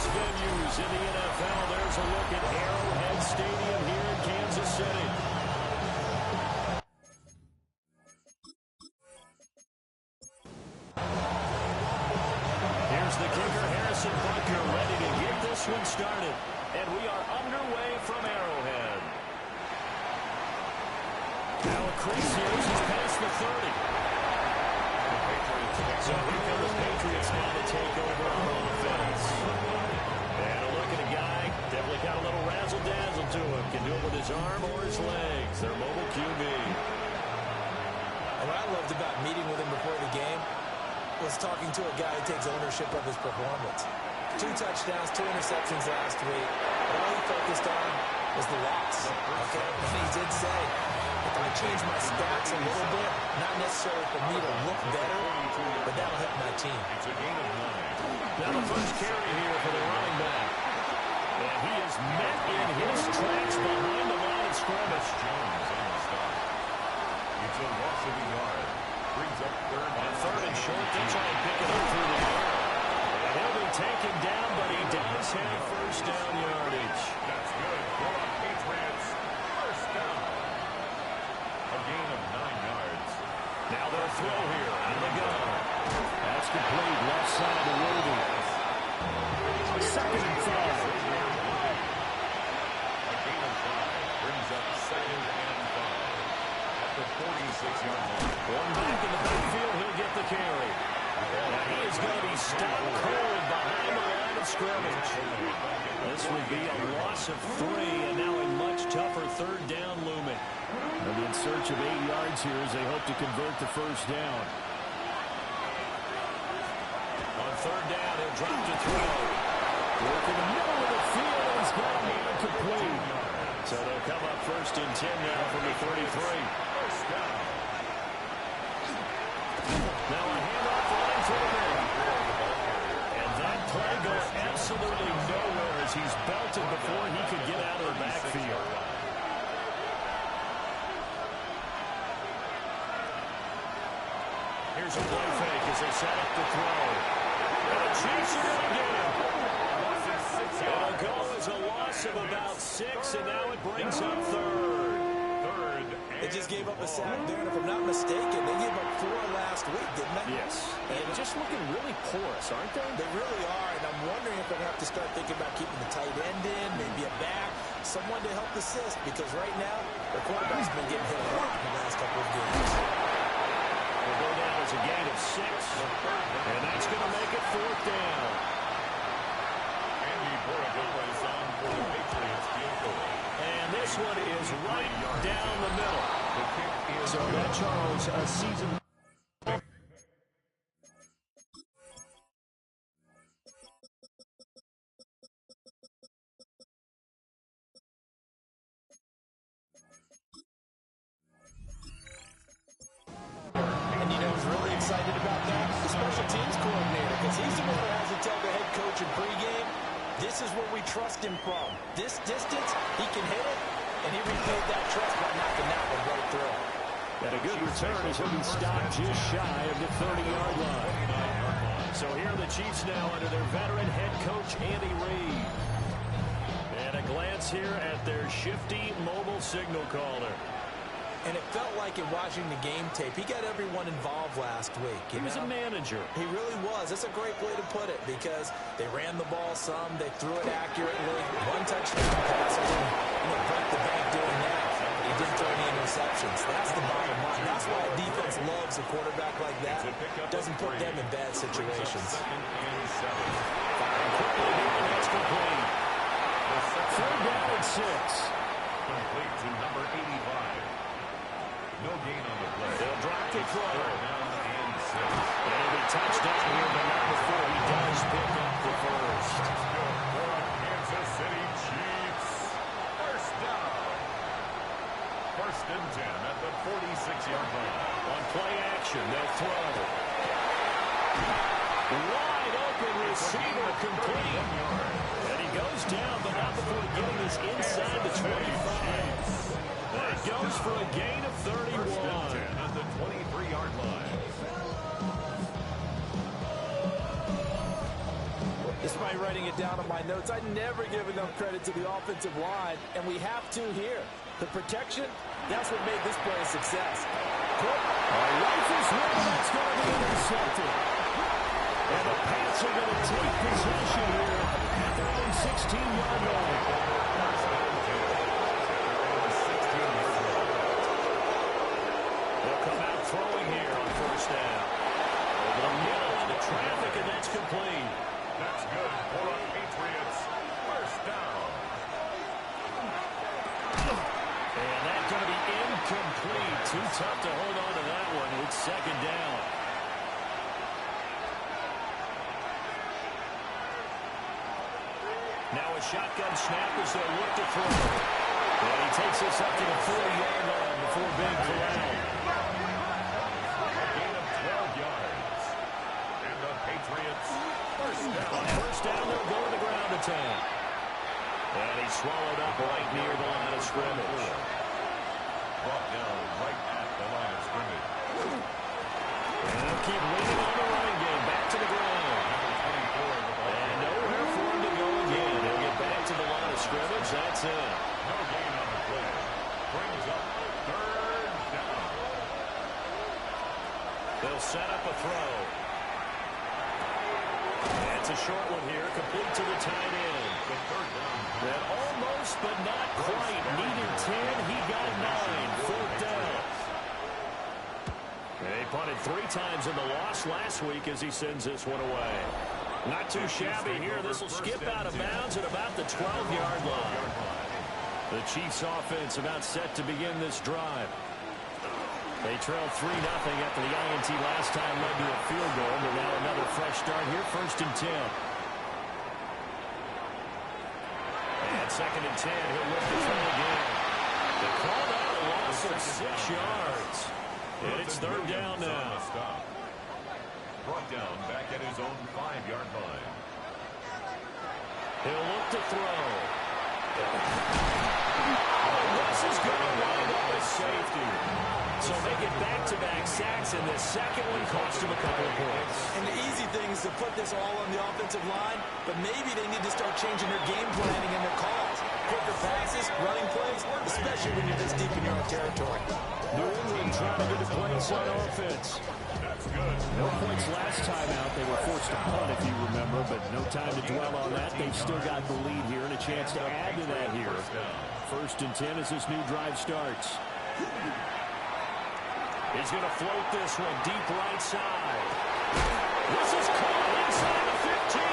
most venues in the NFL. There's a look at Arrowhead Stadium here in Kansas City. Here's the kicker, Harrison Butker, ready to get this one started. And we are underway from Arrowhead. Now Acrisios is past the 30. So here come the Patriots now to take over on offense. And a look at a guy, definitely got a little razzle-dazzle to him. Can do it with his arm or his legs. Their mobile QB. And what I loved about meeting with him before the game was talking to a guy who takes ownership of his performance. 2 touchdowns, 2 interceptions last week. All he focused on was the loss. Okay? And he did say, if I change my stats a little bit, not necessarily for me to look better, but that'll help my team. It's a gain of 9. Now the first carry here for the running back. And he is met in his tracks behind the line of scrimmage. Jones on the stop. It's a loss of a yard. Brings up third. On third and short, they try and pick it up through the air. And he'll be taken down, but he does have first down yardage. That's good for the Patriots. First down. A gain of 9 yards. Now they'll throw here on the gun. That's complete, left side of the Ruby. Second and 5. A gain of 5 brings up second and 5 at the 46-yard line. One back in the backfield, he'll get the carry. Now he is going to be stopped cold behind the line of scrimmage. This would be a loss of 3, and now a much tougher third down looming. They'll be in search of 8 yards here as they hope to convert the first down. On third down, he'll drop to throw. Work in the middle of the field, and he's got him incomplete. So they'll come up first and 10 now from the 33. First down. Now a handoff line for the middle. And that play goes absolutely nowhere as he's belted before he could get out of the backfield. Here's a play fake as they set up the throw. And the Chiefs are going to get him. It'll go as a loss of about 6, and now it brings up third. They just gave up a sack there, and if I'm not mistaken, they gave up 4 last week, didn't they? Yes. And just looking really porous, aren't they? They really are, and I'm wondering if they're going to have to start thinking about keeping the tight end in, maybe a back, someone to help assist, because right now, their quarterback's been getting hit a lot in the last couple of games. Will go down as a gain of 6, and that's going to make it 4th down. Andy Borragova is on for the Patriots field goal. And this one is right down the middle. So that, Charles, a season. And you know who's really excited about that? The special teams coordinator, because he's the one who has to tell the head coach in pregame, this is where we trust him from. This distance, he can hit it, and he repaid that trust by knocking that one right through. And a good return as he'll be stopped just shy of the 30-yard line. So here are the Chiefs now under their veteran head coach, Andy Reid. And a glance here at their shifty mobile signal caller. And it felt like in watching the game tape, he got everyone involved last week. He was a manager. He really was. That's a great way to put it because they ran the ball some, they threw it accurately. 1 touchdown pass, broke the bank doing that. He didn't throw any interceptions. That's the bottom line. That's why a defense loves a quarterback like that. Doesn't put them in bad situations. Firing quickly here, and that's complete. 3rd down and 6. Complete to number 85. No gain on the play. They'll drop to throw. And it'll be touchdown here, but not before he does pick up the first. For Kansas City Chiefs. First down. 1st and 10 at the 46-yard line. On play action, they'll throw. Wide open receiver complete. And he goes down, but not before getting this inside the 25. That goes for a gain of 31. At the 23-yard line. This might by writing it down on my notes. I never give enough credit to the offensive line, and we have to here. The protection, that's what made this play a success. Rifles one, that's going to be intercepted. And the Pats are going to take possession here at their own 16-yard line. They'll come out throwing here on first down. Over the middle of the traffic, and that's complete. That's good for the Patriots. First down. And that's going to be incomplete. Too tough to hold on to that one. It's second down. Now a shotgun snap as they'll look to throw. And he takes us up to the 40-yard line before being corralled. A gain of 12 yards. And the Patriots first down. On first down, they'll go to the ground attack. And he's swallowed up right near the line of scrimmage. Brought down right at the line of scrimmage. And they'll keep leaning on the running game. Back to the ground. And nowhere for him to go again. He'll get back to the line of scrimmage. That's it. No gain on the play. Brings up third down. They'll set up a throw. That's a short one here. Complete to the tight end. The third down. That almost, but not quite. Needed 10. He got 9. Fourth down. They punted 3 times in the loss last week as he sends this one away. Not too shabby here. This will skip out of bounds at about the 12-yard line. The Chiefs offense about set to begin this drive. They trailed 3-0 after the INT last time led to a field goal, but now another fresh start here, first and 10. And second and 10, he'll lift the throw again. They called out a loss of 6 yards. And it's third down now. Brought down back at his own 5-yard line. He'll look to throw. Oh, this is going to wind up as safety. So they get back-to-back sacks, and the second one cost him a couple of points. And the easy thing is to put this all on the offensive line, but maybe they need to start changing their game planning and their calls. Quicker passes, running plays, especially when you're this deep in your own territory. New England trying to get a place on offense. That's good. No points last time out. They were forced to punt, if you remember, but no time to dwell on that. They've still got the lead here and a chance to add to that here. First and 10 as this new drive starts. He's going to float this one deep right side. This is caught inside the 15.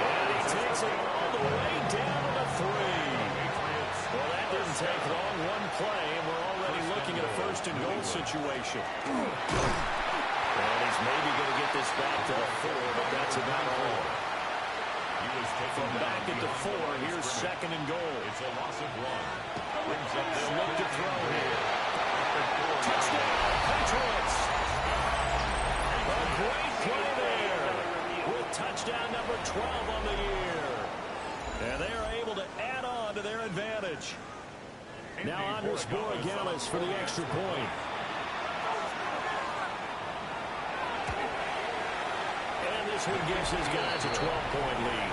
And he takes it all the way down to the 3. Well, that didn't take long. One play, and we're already looking at a first and goal situation. And he's maybe going to get this back to the 4, but that's about all. From back at the 4, here's second and goal. It's a loss of 1. Brings up They'll look to throw here. Touchdown, Patriots. A great play there with touchdown number 12 on the year. And they are able to add on to their advantage. Now Andres Borregales for the extra point. And this one gives his guys a 12-point lead.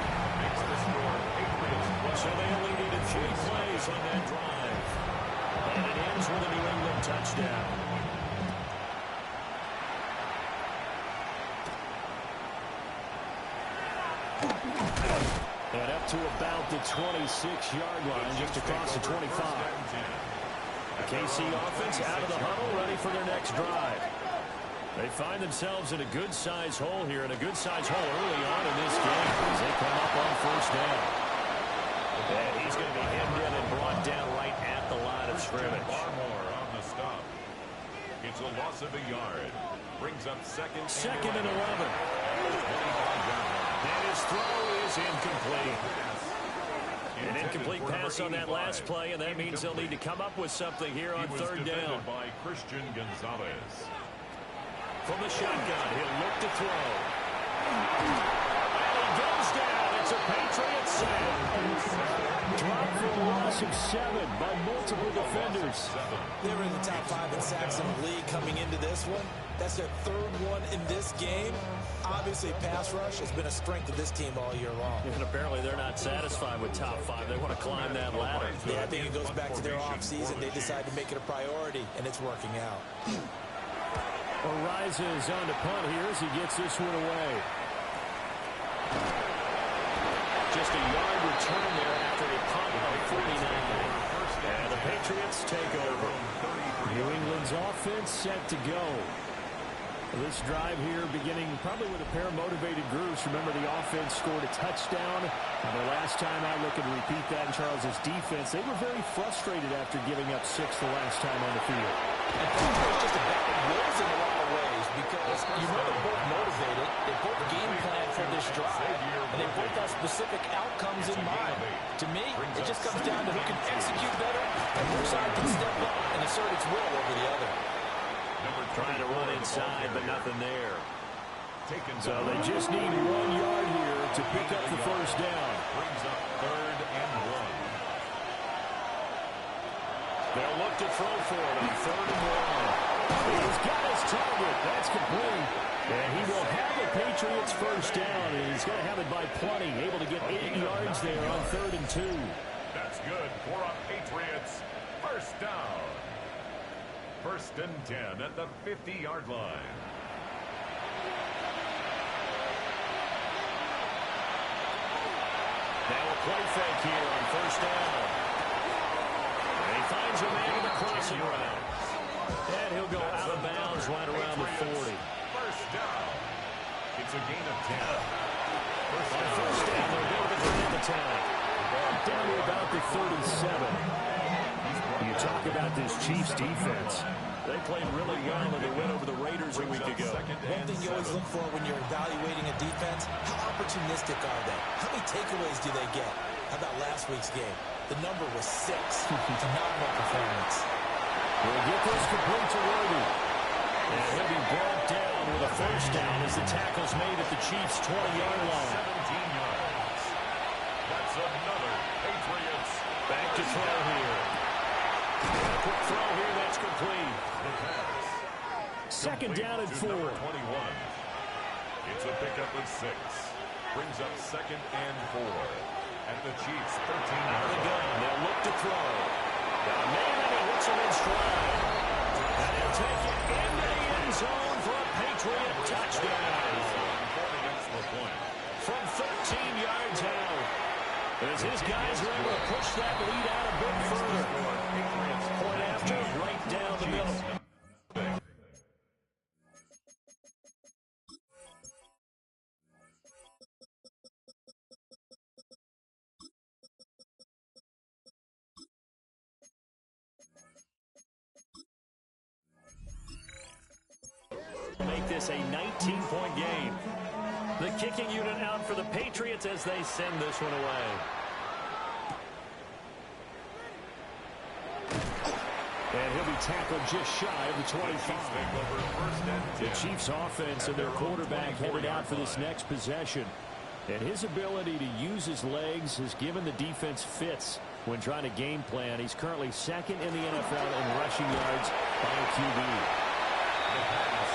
So they only needed 3 plays on that drive. And it ends with a New England touchdown. And up to about the 26-yard line, just across the 25. The KC offense out of the huddle, ready for their next drive. They find themselves in a good-sized hole here, and a good-sized hole early on in this game as they come up on first down. And he's going to be hemmed in and brought down right at the line of scrimmage. Barmore on the stop. It's a loss of a yard. Brings up second and 11. And his throw is incomplete. An incomplete pass on that last play, and that means they'll need to come up with something here on third down. By Christian Gonzalez. From the shotgun, he'll look to throw. And he goes down. It's a Patriots sack. Dropped for a loss of 7 by multiple defenders. They were in the top 5 in sacks in the league coming into this one. That's their third one in this game. Obviously, pass rush has been a strength of this team all year long. And apparently they're not satisfied with top 5. They want to climb that ladder. Yeah, I think it goes back to their offseason. They decided to make it a priority, and it's working out. Arises on to punt here as he gets this one away. Just a yard return there after a punt on 49. And the Patriots take over. New England's offense set to go. This drive here beginning probably with a pair of motivated grooves. Remember, the offense scored a touchdown. And the last time I look and repeat that in Charles's defense, they were very frustrated after giving up 6 the last time on the field. And Patriots just about wins in a lot of ways because you know they're both motivated. They both game plan for this drive, and they both have specific outcomes in mind. To me, it just comes down to who can execute better and which side can step up and assert its will over the other. Trying to run inside, but nothing there. So they just need 1 yard here to pick up the first down. Brings up 3rd and 1. They'll look to throw for it on 3rd and 1. He's got his target. That's complete. And he will have the Patriots first down. And he's going to have it by plenty. Able to get 8 yards there on 3rd and 2. That's good for a Patriots first down. 1st and 10 at the 50-yard line. Now a play fake here on 1st down. And he finds a man in the crossing route. And he'll go out of bounds right around the 40. First down. It's a gain of 10. On 1st down, they're able to grab the time. Down to about the 37. You talk about this Chiefs defense. They played really well in the win over the Raiders a week ago. One thing you always look for when you're evaluating a defense, how opportunistic are they? How many takeaways do they get? How about last week's game? The number was 6. Phenomenal performance. We'll get this complete to Worthy. And he'll be brought down with a first down as the tackle's made at the Chiefs' 20-yard line. 17 yards. That's another Patriots. Back to throw here. A quick throw here, that's complete. The pass. 2nd down and 4. Number 21. It's a pickup of 6. Brings up 2nd and 4. At the Chiefs' 13-yard line. They'll look to throw. Got a man and he hits him in stride. And he'll take it into the end zone for a Patriot touchdown. For the extra point. From 13 yards out. As his guys are able to push that lead out a bit further. Point after, right down the middle. Make this a 19-point game. The kicking unit out for the Patriots as they send this one away. And he'll be tackled just shy of the 25. The Chiefs offense and their quarterback headed out for this next possession. And his ability to use his legs has given the defense fits when trying to game plan. He's currently 2nd in the NFL in rushing yards by a QB.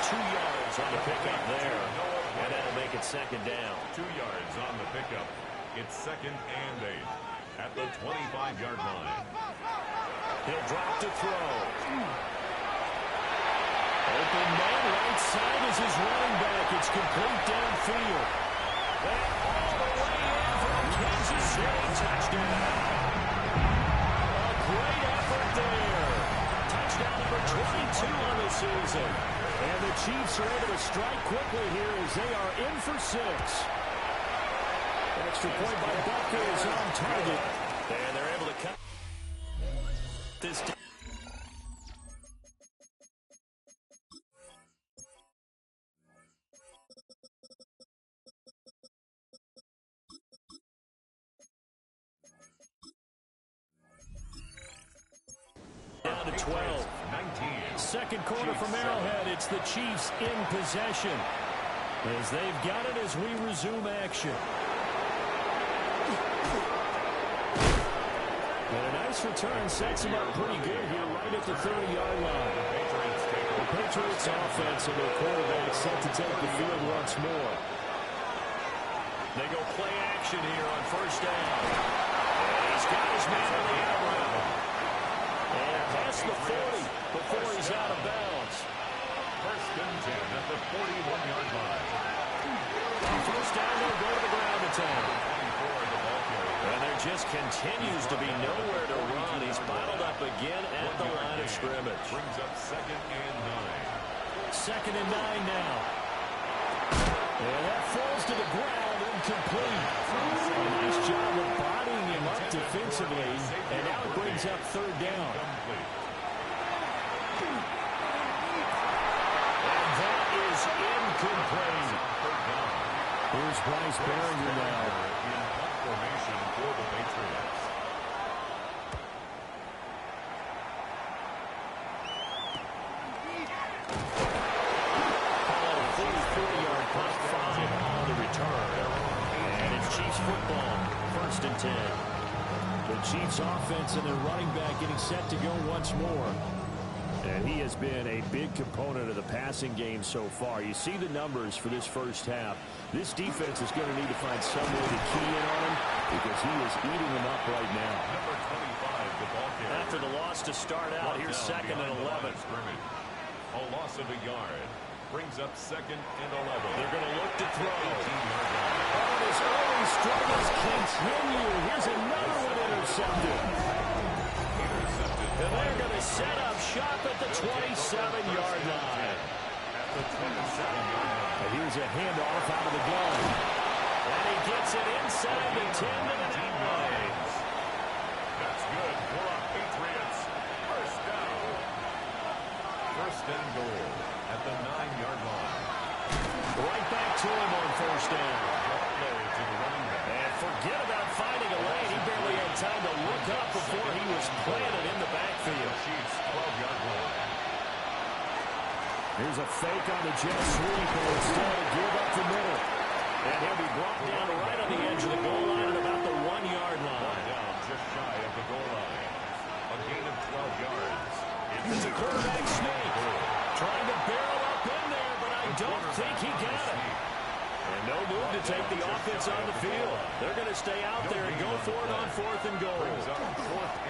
2 yards on the pickup there. And that'll make it 2nd down. 2 yards on the pickup. It's 2nd and 8 at the 25-yard line. He'll drop to throw. Open man, right side is his running back. It's complete downfield. And all the way in for a Kansas City touchdown. A great effort there. Touchdown number 22 on the season. And the Chiefs are able to strike quickly here as they are in for 6. Extra point by Bucker is on target. And they're able to cut this down. Down to 12. 19. 2nd quarter from Arrowhead. It's the Chiefs in possession as they've got it as we resume action. And a nice return sets him up pretty good here right at the 30-yard line. The Patriots take over Patriots offense and their quarterback set to take the field once more. They go play action here on first down. And he's got his man on the out route. And past the 40 before he's out of bounds. First and 10 at the 41-yard line. On first down, they'll go to the ground attack. And there just continues to be nowhere to run. He's bottled up again at the line of scrimmage. Brings up second and 9. Second and 9 now. And that falls to the ground, incomplete. A nice job of bodying him up defensively. And now it brings up third down. And that is incomplete. Here's Bryce Barringer now. Formation for the Patriots. Call a 40-yard punt, 5 on the return. And it's Chiefs football, first and 10. The Chiefs offense and their running back getting set to go once more. And he has been a big component of the passing game so far. You see the numbers for this first half. This defense is going to need to find some way to key in on him because he is eating them up right now. Number 25, the ball carrier. After the loss to start out, here's second and 11. A loss of a yard. Brings up second and 11. They're going to look to throw. 18-yard line. Oh, his early struggles continue. Here's another one intercepted. And they're going to set up shop at the 27-yard line. At the 27-yard line. And here's a handoff out of the gun. And he gets it inside the 10 to the 9. That's good for our Patriots. First down. First and goal at the 9-yard line. Right back to him on first down. Play to the running back. And forget about finding a lane. He barely had time to look up before he was planted in the backfield. Chiefs 12-yard line. Here's a fake on the jet sweep, and instead give up the middle. And he'll be brought down right on the edge of the goal line at about the 1-yard line. Down just shy of the goal line. A gain of 12 yards. It's a quarterback sneak. Trying to barrel up in there, but I don't think he got it. And no move to take the offense on the field. They're going to stay out there and go for it on fourth and goal.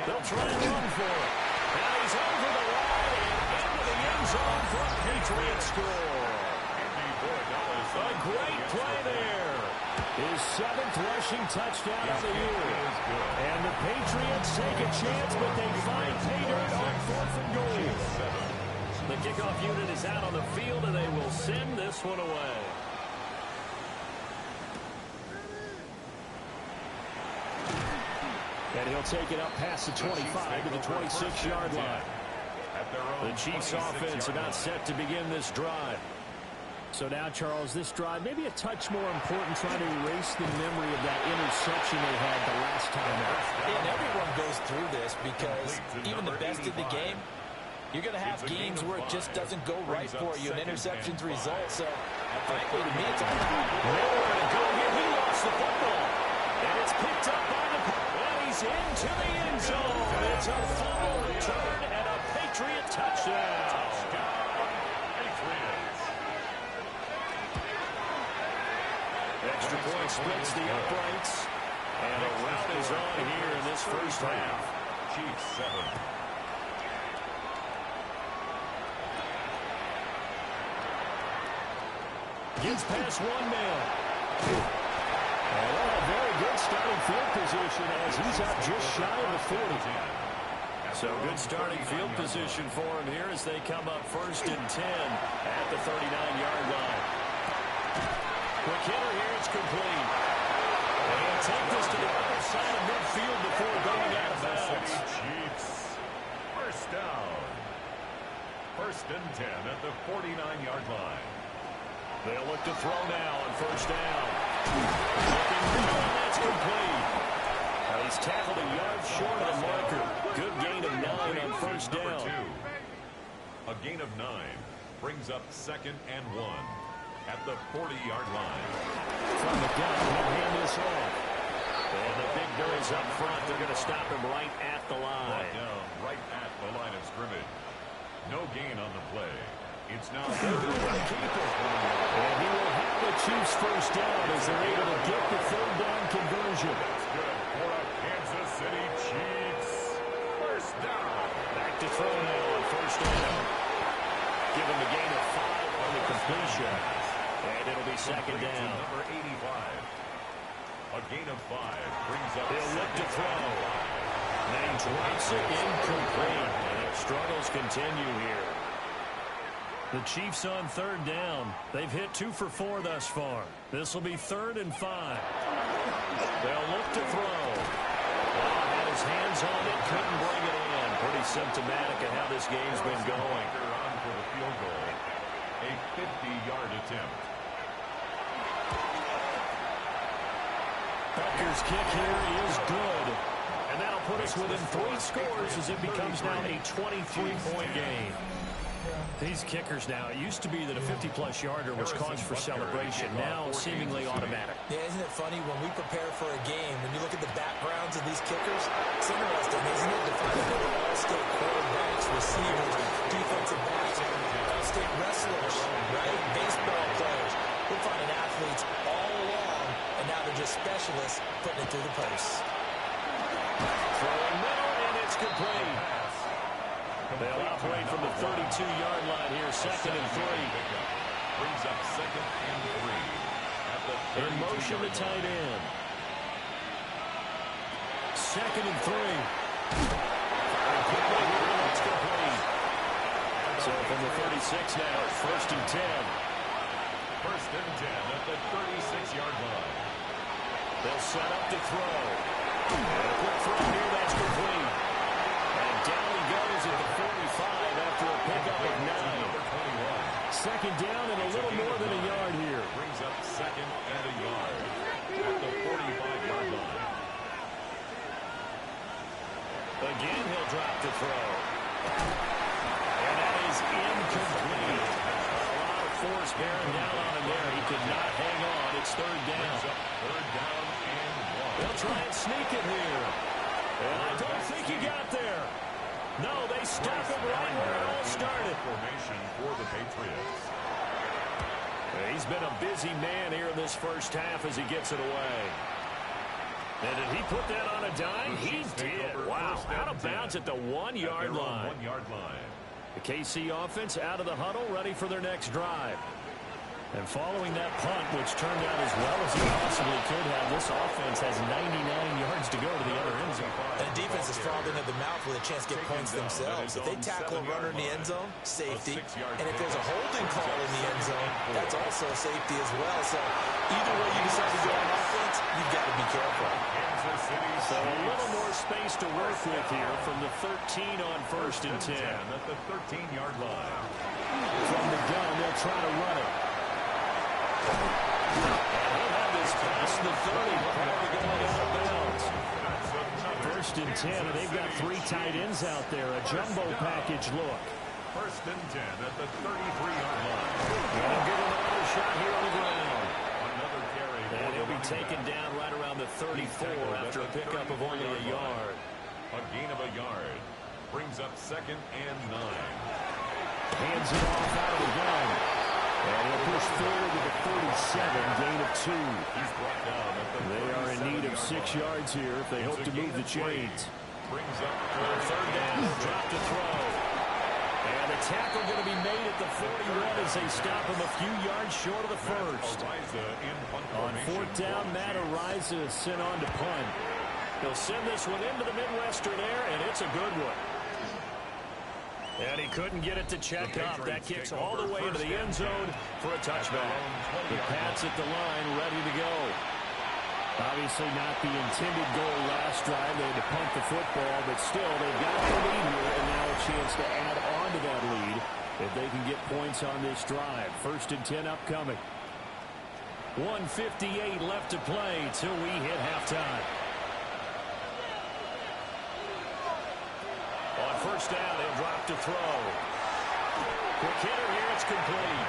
They'll try and run for it. And he's over the line and into the end zone for a Patriots score. A great play there. His 7th rushing touchdown of the year. And the Patriots take a chance, but they find pay dirt on fourth and goal. The kickoff unit is out on the field, and they will send this one away. And he'll take it up past the 25 to the 26-yard line. The Chiefs offense about set to begin this drive. So now, Charles, this drive may be a touch more important, trying to erase the memory of that interception they had the last time out. And everyone goes through this because even the best in the game, you're going to have games where it just doesn't go right for you, and interceptions result. So, frankly, to me, it's all about nowhere to go here. He lost the football. And it's picked up by the... And he's into the end zone. It's a full return and a Patriot touchdown. Extra point splits the uprights. And a rout is on here in this first half. Chiefs 7. Gets past one man. And a very good starting field position as he's up just shy of the 40. So good starting field position for him here as they come up first and 10 at the 39-yard line. Quick hitter here, it's complete. And he'll take this to the other side of midfield before going out of bounds. Chiefs. First down. First and 10 at the 49-yard line. They'll look to throw now on first down. Looking good, and that's complete. He's tackled a yard short of the marker. Good gain of 9 on first down. A gain of 9 brings up second and 1 at the 40-yard line. From the gun, he'll hand this off. And the big boys up front, they're going to stop him right at the line. Down right at the line of scrimmage. No gain on the play. It's now They're going to keep it. And he will have the Chiefs first down as they're able to get the third down conversion. That's good for the Kansas City Chiefs. First down. Back to throw now on first down. Give him a gain of 5 on the completion. And it'll be second down. Number 85. A gain of 5 brings up. He'll look to throw. And he drops it incomplete. And struggles continue here. The Chiefs on third down. They've hit 2 for 4 thus far. This will be 3rd and 5. They'll look to throw. Had his hands on it, couldn't bring it in. Pretty symptomatic of how this game's been going. On for the field goal. A 50-yard attempt. Bucker's kick here is good. And that'll put us within 3 scores as it becomes now a 23-point game. These kickers now, it used to be that a 50-plus yarder was cause for celebration. Now seemingly automatic. Yeah, isn't it funny when we prepare for a game, when you look at the backgrounds of these kickers, it's interesting, isn't it, to find that they're all-state quarterbacks, receivers, defensive backs, all-state wrestlers, right? Baseball players. We're finding athletes all along, and now they're just specialists putting it through the posts. Throwing middle, and it's complete. They'll operate from the 32-yard line here, 2nd and 3. Brings up 2nd and 3. At the in motion to tight end. 2nd and 3. That's complete. So from the 36 now, 1st and 10. 1st and 10 at the 36-yard line. They'll set up to throw. And a quick throw here, that's complete. And down he goes at the 45 after a pickup of 9. Number 21. 2nd down and a little more than a yard here. Brings up 2nd and a yard at the 45-yard line. Again, he'll drop to throw. And that is incomplete. A lot of force bearing down on him there. He could not hang on. It's 3rd down. 3rd down and 1. They'll try and sneak it here. And I don't think he got there. No, they stop him right where it all started. Formation for the Patriots. He's been a busy man here in this first half as he gets it away. And did he put that on a dime? He did. Wow, out of bounds at the 1-yard line. 1-yard line. The KC offense out of the huddle, ready for their next drive. And following that punt, which turned out as well as it possibly could have, this offense has 99 yards to go to the other end zone. And defense is frothed into the mouth with a chance to get points themselves. If they tackle a runner in the end zone, safety. And if there's a holding call in the end zone, that's also safety as well. So either way you decide to go on offense, you've got to be careful. So a little more space to work with here from the 13 on 1st and 10. At the 13-yard line. From the gun, they'll try to run it. And he'll have this past the 30 prior to going out of bounds. 1st and 10, and they've got 3 tight ends out there. A jumbo package look. 1st and 10 at the 33-yard line. And give him another shot here on the ground. Another carry. And he'll be taken down right around the 34 after a pickup of only a yard. A gain of a yard. Brings up 2nd and 9. Hands it off out of the gun. And he'll push forward to the 37, gain of 2. He's brought down at the They are in need of 6 yards here if they hope to move the chains. Brings up 3rd down, drop to throw. And the tackle going to be made at the 41 as they stop him a few yards short of the first. On 4th down, Matt Ariza is sent on to punt. He'll send this one into the Midwestern air, and it's a good one. And he couldn't get it to check up. That kicks all the way into the end zone for a touchback. The Pats at the line, ready to go. Obviously not the intended goal last drive. They had to punt the football, but still, they've got the lead here, and now a chance to add on to that lead if they can get points on this drive. 1st and 10 upcoming. 1:58 left to play till we hit halftime. On 1st down, he'll drop to throw. Quick hitter here, it's complete.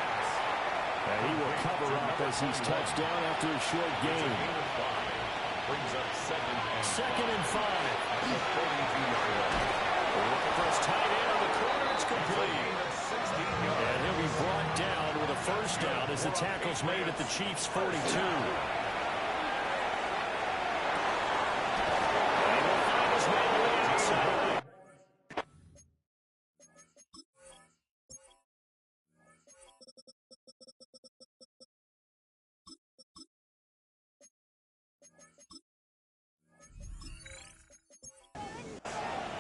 And he will cover up as he's touched down after a short gain. Brings up 2nd and 2nd and 5. First tight end on the corner. It's complete. And he'll be brought down with a first down as the tackle's made at the Chiefs' 42.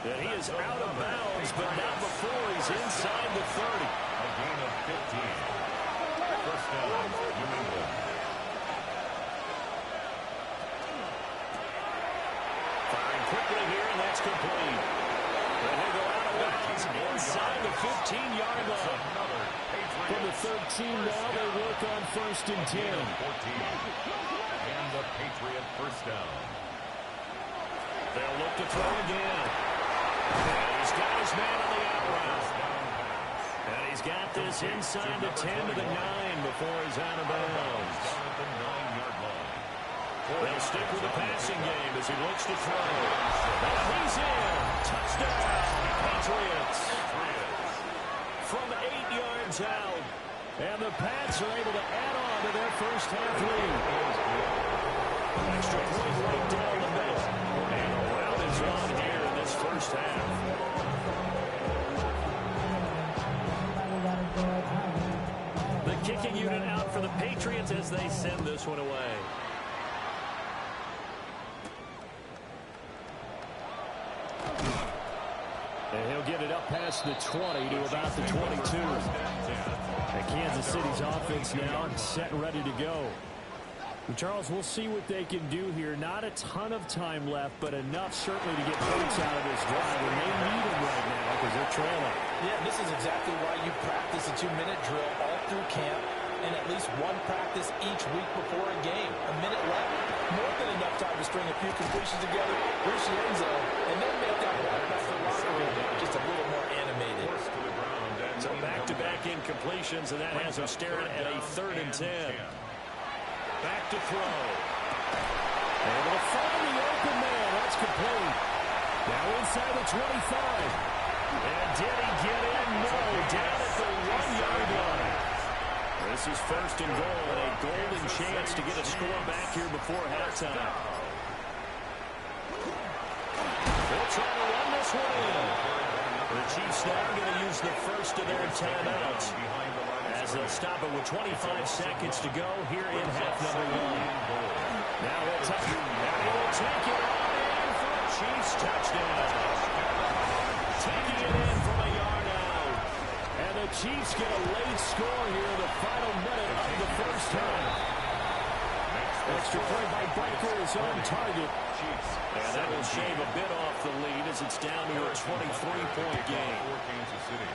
And he is out of bounds, but not before he's inside the 30. A gain of 15. First down, New England. Firing quickly here, and that's complete. And he'll go out of bounds inside the 15-yard line. From the 13 now, they work on first and 10. 14. And the Patriot first down. They'll look to throw again. And he's got his man on the out route. And he's got this inside the 10 to the 9 before he's out of bounds. Down at the 9-yard line. They'll stick with the passing game as he looks to throw. And he's in. Touchdown, Patriots. From 8 yards out. And the Pats are able to add on to their first half lead. Extra point right down the middle. And a rout is on here in this first half. The kicking unit out for the Patriots as they send this one away. And he'll get it up past the 20 to about the 22. And Kansas City's offense now set and ready to go. Charles, we'll see what they can do here. Not a ton of time left, but enough certainly to get points out of this drive. And they need them right now because they're trailing. Yeah, this is exactly why you practice a 2-minute drill all through camp and at least one practice each week before a game. A minute left, more than enough time to string a few completions together, reach the end zone, and then make that walk back to the locker room just a little more animated. So back-to-back incompletions, and that has them staring at a 3rd and 10. Back to throw. Able to find the open man. That's complete. Now inside the 25. And did he get in? No. Down at the 1-yard line. This is first and goal, and a golden chance to get a score back here before halftime. They'll try to run this one in. The Chiefs now going to use the first of their timeouts as they'll stop it with 25 seconds to go here in half number 1. Now they'll take it. Now they will take it on in for a Chiefs touchdown. Taking it in from a yard out. And the Chiefs get a late score here in the final minute of the first half. Extra point by Baker is on target. And that will shave a bit off the lead as it's down to a 23-point game. Kansas City.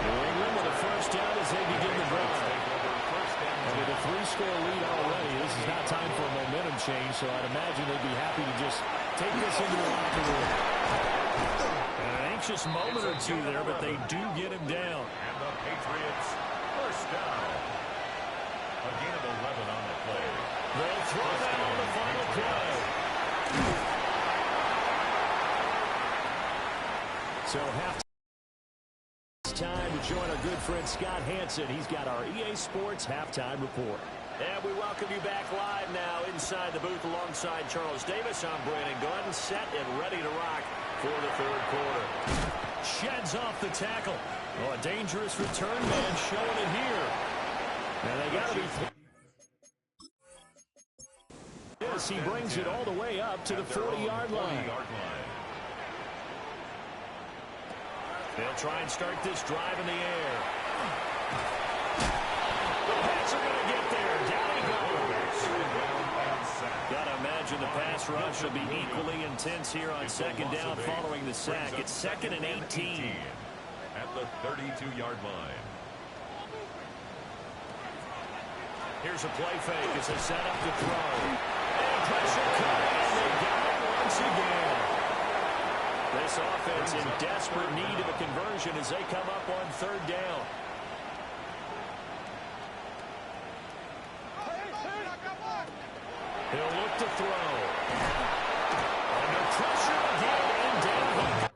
New England with a first down as they begin the drive. And with a 3-score lead already, this is not time for a momentum change, so I'd imagine they'd be happy to just take this into the locker room. And an anxious moment or two there, but they do get him down. And the Patriots first down. A gain of 11 on the play. They'll throw that on the final play. So half time to join our good friend Scott Hansen. He's got our EA Sports halftime report. And we welcome you back live now inside the booth alongside Charles Davis. I'm Brandon Gunn, set and ready to rock for the 3rd quarter. Sheds off the tackle. Oh, a dangerous return man showing it here. And they got to be... Yes, he brings it all the way up to the 40-yard line. They'll try and start this drive in the air. The Pats are going to get there. Down he goes. Got to imagine the pass rush will be equally intense here on 2nd down following the sack. It's 2nd and 18. At the 32-yard line. Here's a play fake as they set up to throw. And pressure coming, and they got it once again. This offense in desperate need of a conversion as they come up on 3rd down. He'll look to throw. Under pressure again, and down he goes.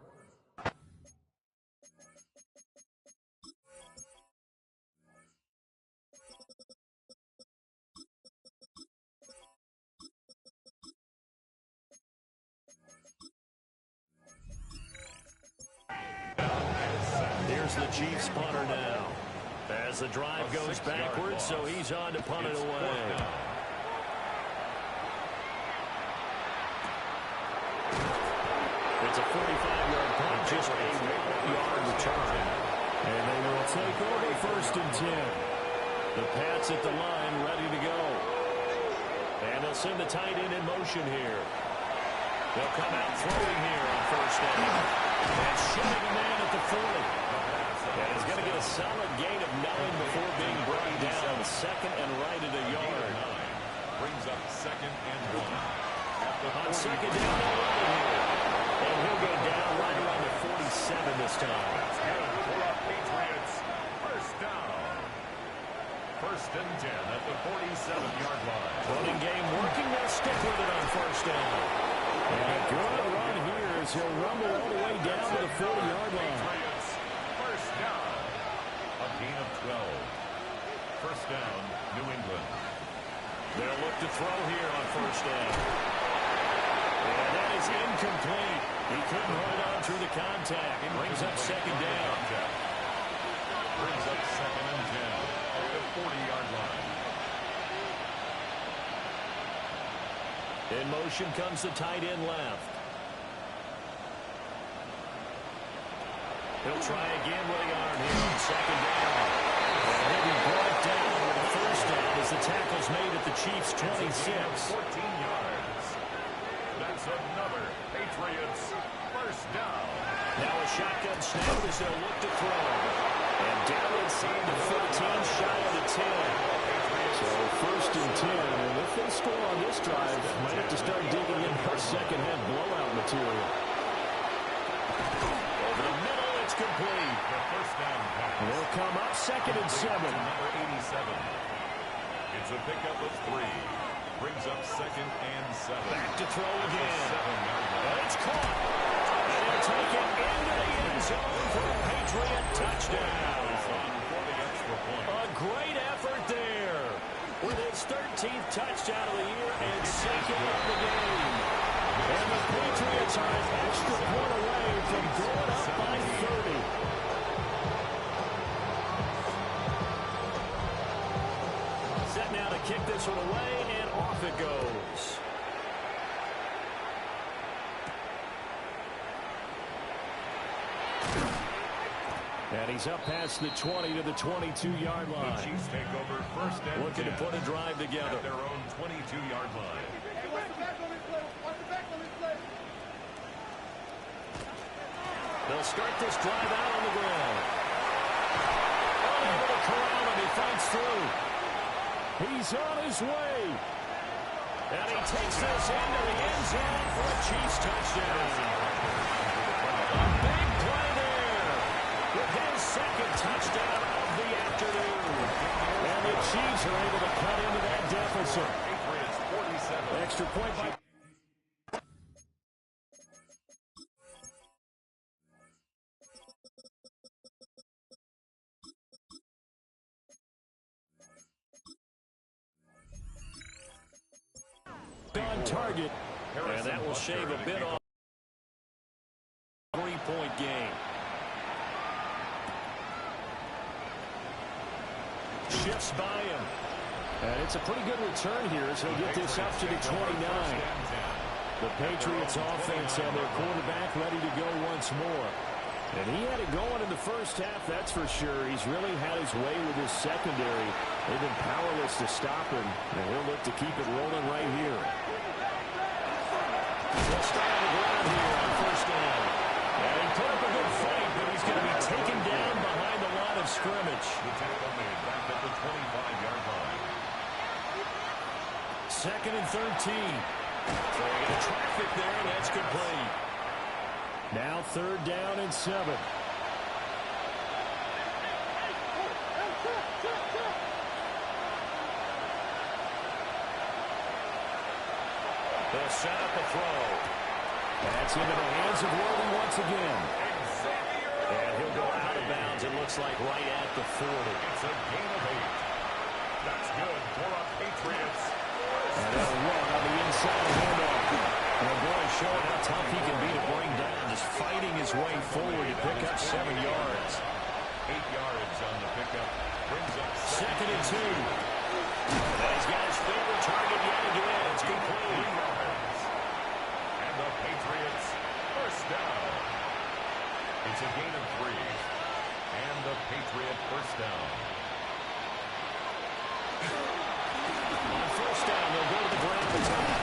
Here's the Chiefs punter now. As the drive goes backwards, so he's on to punt it away. It's a 45-yard punt, just a 1-yard return. And they will take over 1st and 10. The Pats at the line, ready to go. And they'll send the tight end in motion here. They'll come out throwing here on 1st down. And shooting a man at the 40. And he's going to get a solid gain of 9 before being brought down. 2nd and right at a yard. Brings up 2nd and 1. On 2nd down, and he'll go down right around the 47 this time. For our Patriots, 1st down. 1st and 10 at the 47-yard line. Running game working. They'll stick with it on 1st down. And a good run here as he'll rumble all the way down to the 40-yard line. Patriots, 1st down. A gain of 12. 1st down, New England. They'll look to throw here on 1st down. And that is incomplete. He couldn't hold on through the contact. It brings up 2nd down. Brings up 2nd and 10 at the 40-yard line. In motion comes the tight end left. He'll try again with the arm here on 2nd down. And he'll be brought down with a 1st down as the tackle's made at the Chiefs' 26. 14 yards. That's another Patriots 1st down. Now a shotgun snap as they'll look to throw. And down inside the 15, shy of the 10. So 1st and 10, and if they score on this drive, might have to start digging in for second-half blowout material. Over the middle, it's complete. The 1st down pass. They'll come up 2nd and 7. Number 87. It's a pickup of 3. Brings up 2nd and 7. Back to throw again. 7-yard line. And it's caught. And they'll take it into the end zone for a Patriot touchdown. For the extra point. A great effort there. With his 13th touchdown of the year and 2nd of the game. And the Patriots are an extra point away from going up by 30. Set now to kick this one away, and off it goes. And he's up past the 20 to the 22-yard line. The Chiefs take over 1st and 10. Looking to put a drive together. At their own 22-yard line. They'll start this drive out on the ground. Unable to corral him. He fights through. He's on his way. And he takes this into the end zone for a Chiefs touchdown. A big play there with his 2nd touchdown of the afternoon. And the Chiefs are able to cut into that deficit. Patriots 47. Extra point by... on target, and that will shave a bit off the 3-point game. Shifts by him, and it's a pretty good return here as he'll get this up to the 29. The Patriots offense and their quarterback ready to go once more. And he had it going in the 1st half, that's for sure. He's really had his way with his secondary. They've been powerless to stop him, and he'll look to keep it rolling right here. He'll stay on the ground here on 1st down. And he put up a good fight, but he's going to be taken down behind the line of scrimmage. The tackle made back at the 25-yard line. 2nd and 13. So they get traffic there, and that's complete. Now 3rd down and 7. They'll set up a throw. That's into the hands of Worthy once again. And he'll go out of bounds, it looks like, right at the 40. It's a gain of 8. That's good for a Patriots. And a run on the inside handoff. And a boy showing how tough he can be to bring down, just fighting his way forward to pick up 7 yards. 8 yards on the pickup. Brings up second and 2. And he's got his favorite target yet again. It's complete. And the Patriots first down. It's a gain of 3. And the Patriot first down. On first down, they'll go to the ground attack.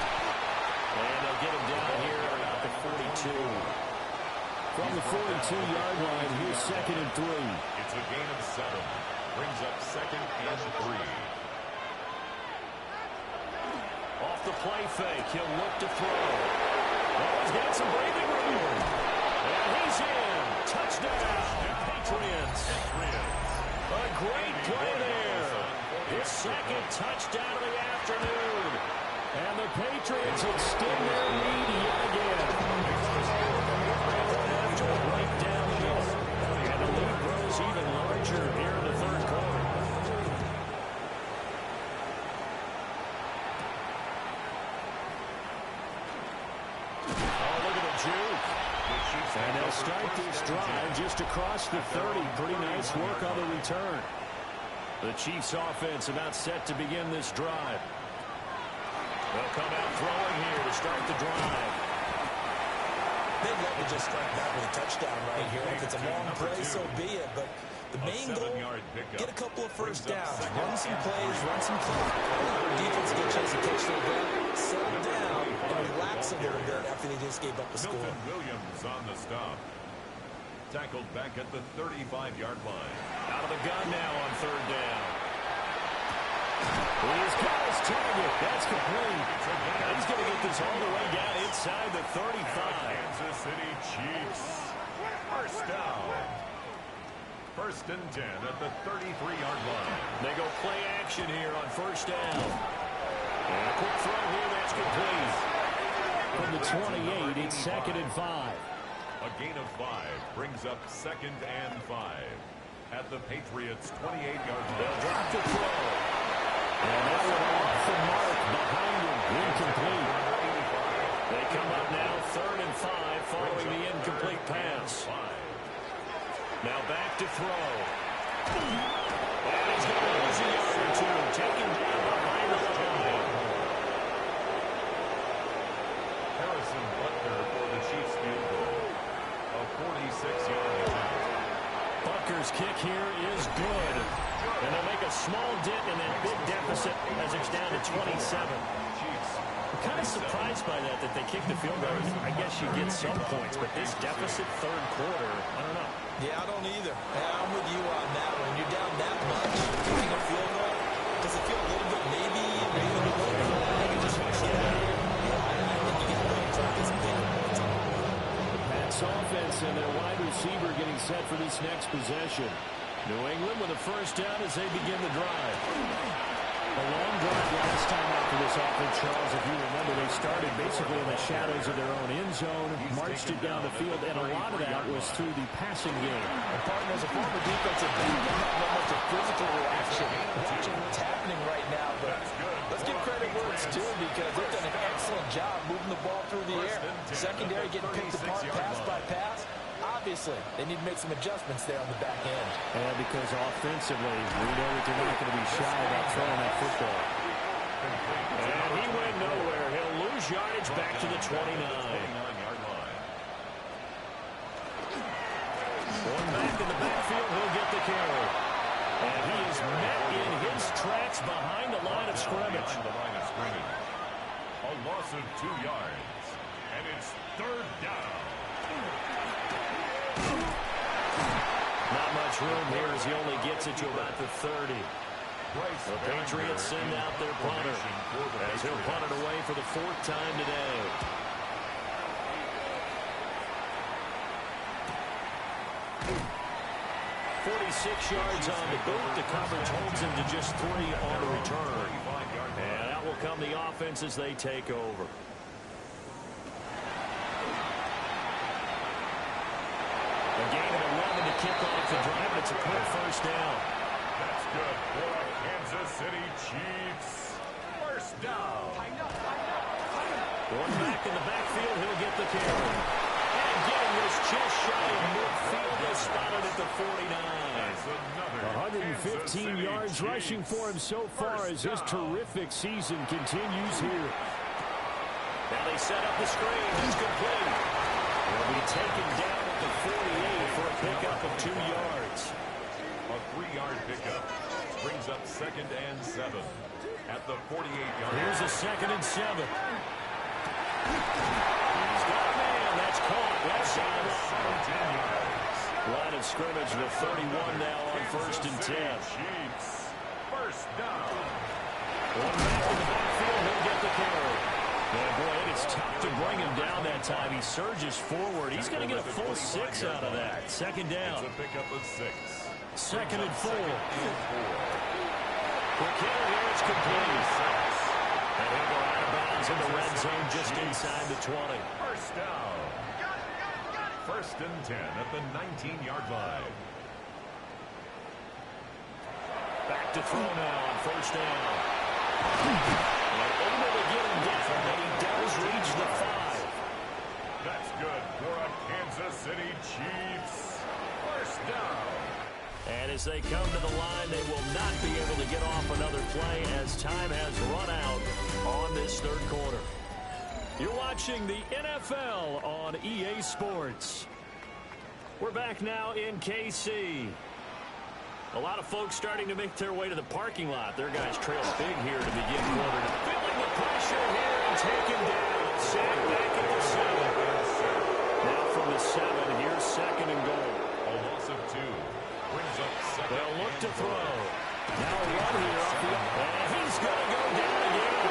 And they'll get him down here about the 42. From the 42-yard line, here's second and 3. It's a gain of 7. Brings up second and 3. Off the play fake, he'll look to throw. Oh, he's got some breathing room. And he's in. Touchdown, Patriots. A great play there. His second touchdown of the afternoon. And the Patriots extend their lead yet again. Right down the middle. And the lead grows even larger here in the third quarter. Oh, look at the juke. And they'll start this drive just across the 30. Pretty nice work on the return. The Chiefs offense about set to begin this drive. They'll come out throwing here to start the drive. They'd love to just strike back with a touchdown right here. If it's a long play, so be it. But the main goal, get a couple of first downs, run some plays, run some clock. Defense get a chance to catch their breath, settle down, and relax a little bit after they just gave up a score. Milton Williams on the stop. Tackled back at the 35-yard line. Out of the gun now on third down. He's got his target. That's complete. He's going to get this all the way down inside the 35. Kansas City Chiefs. First down. First and 10 at the 33-yard line. They go play action here on first down. And a quick throw here. That's complete. From the 28, it's second and 5. A gain of 5 brings up second and 5 at the Patriots' 28-yard line. They'll drop the throw. And that one off the mark behind him. Incomplete. They come up now third and 5 following the incomplete pass. Now back to throw. And he's going to lose a yard or two. Taken down behind the line. Harrison Butker for the Chiefs field goal. A 46-yard attempt. Butker's kick here is good. And they'll make a small dent in that big deficit as it's down to 27. I'm kind of surprised by that they kicked the field goal. I guess you get some points, but this deficit third quarter, I don't know. Yeah, I don't either. I'm with you on that one. When you're down that much, kicking a field goal, does it feel a little bit maybe a little bit maybe just want to get out of here? Yeah, I think you got to try to get some bigger points on the board. Pats offense and their wide receiver getting set for this next possession. New England with a first down as they begin the drive. A long drive last time after this offense, Charles. If you remember, they started basically in the shadows of their own end zone, marched it down the field, and a lot of that was through the passing game. And partner, as a former defensive back, you have that much of physical reaction. Watching what's happening right now, but let's give credit where it's due because they've done an excellent job moving the ball through the air. Secondary getting picked apart pass by pass. Obviously, they need to make some adjustments there on the back end. And because offensively, we know that they're not going to be shy about throwing that football. And he went nowhere. He'll lose yardage back to the 29-yard line. One back in the backfield, he'll get the carry. And he is met in his tracks behind the line of scrimmage. A loss of 2 yards. And it's third down. Not much room here as he only gets it to about the 30. The Patriots send out their punter as he'll punt it away for the 4th time today. "46 yards on the boot. The coverage holds him to just 3 on the return. And that will come the offense as they take over. A gain of 11 to kick off the drive, but it's a quick first down. That's good for the Kansas City Chiefs. First down. One back in the backfield, he'll get the carry. And getting this just shy of midfield, they spotted at the 49. 115 yards rushing for him so far as his terrific season continues here. Now they set up the screen. It's complete. He'll be taken down at the 48 for a pickup of 2 yards. A 3-yard pickup brings up 2nd and 7 at the 48-yard line. Here's a 2nd and 7. He's got a man. That's caught. Left side. 17 yards. Line of scrimmage to 31 now on 1st and 10. Chiefs. First down. One back in the backfield. He'll get the carry. And boy, it's tough to bring him down that time. He surges forward. He's going to get a full 6 out of that. 2nd down. It's a pickup of 6. 2nd and 4. Quick hitter here. It's complete. And he'll go out of bounds in the red zone just inside the 20. First down. 1st and 10 at the 19-yard line. Back to throw now on 1st down. And able to get him down, and he does reach the 5. That's good for a Kansas City Chiefs. First down. And as they come to the line, they will not be able to get off another play as time has run out on this 3rd quarter. You're watching the NFL on EA Sports. We're back now in KC. A lot of folks starting to make their way to the parking lot. Their guys trail big here to begin quarter. Feeling the pressure here and taken down. Sack back at the 7. Now from the 7, here's 2nd and goal. A loss of 2. Brings up 2nd. They'll look to throw. Now a run here off the up. And he's going to go down again.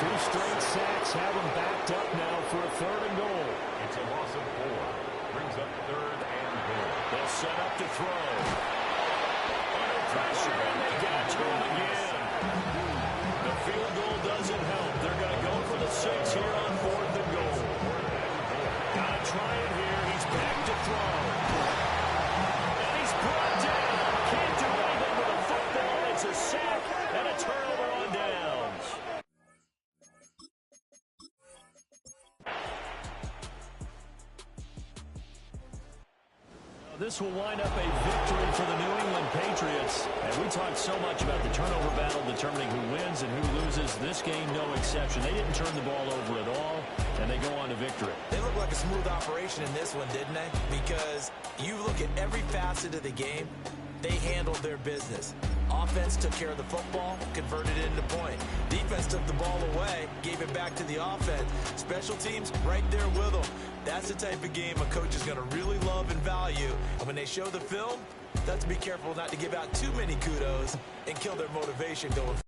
2 straight sacks have him backed up now for a 3rd and goal. It's a loss of 4. Brings up 3rd and goal. They'll set up to throw. Under pressure, and they got to him again. The field goal doesn't help. They're going to go for the 6 here on 4th and goal. Got to try it here. He's back to throw. And he's brought down. Can't do anything with a football. It's a sack and a turnover on downs. This will wind up a victory for the New England Patriots. And we talked so much about the turnover battle determining who wins and who loses. This game, no exception. They didn't turn the ball over at all, and they go on to victory. They look like a smooth operation in this one, didn't they? Because you look at every facet of the game, they handled their business. Offense took care of the football, converted it into point. Defense took the ball away, gave it back to the offense. Special teams, right there with them. That's the type of game a coach is going to really love and value. And when they show the film, they have to be careful not to give out too many kudos and kill their motivation going forward.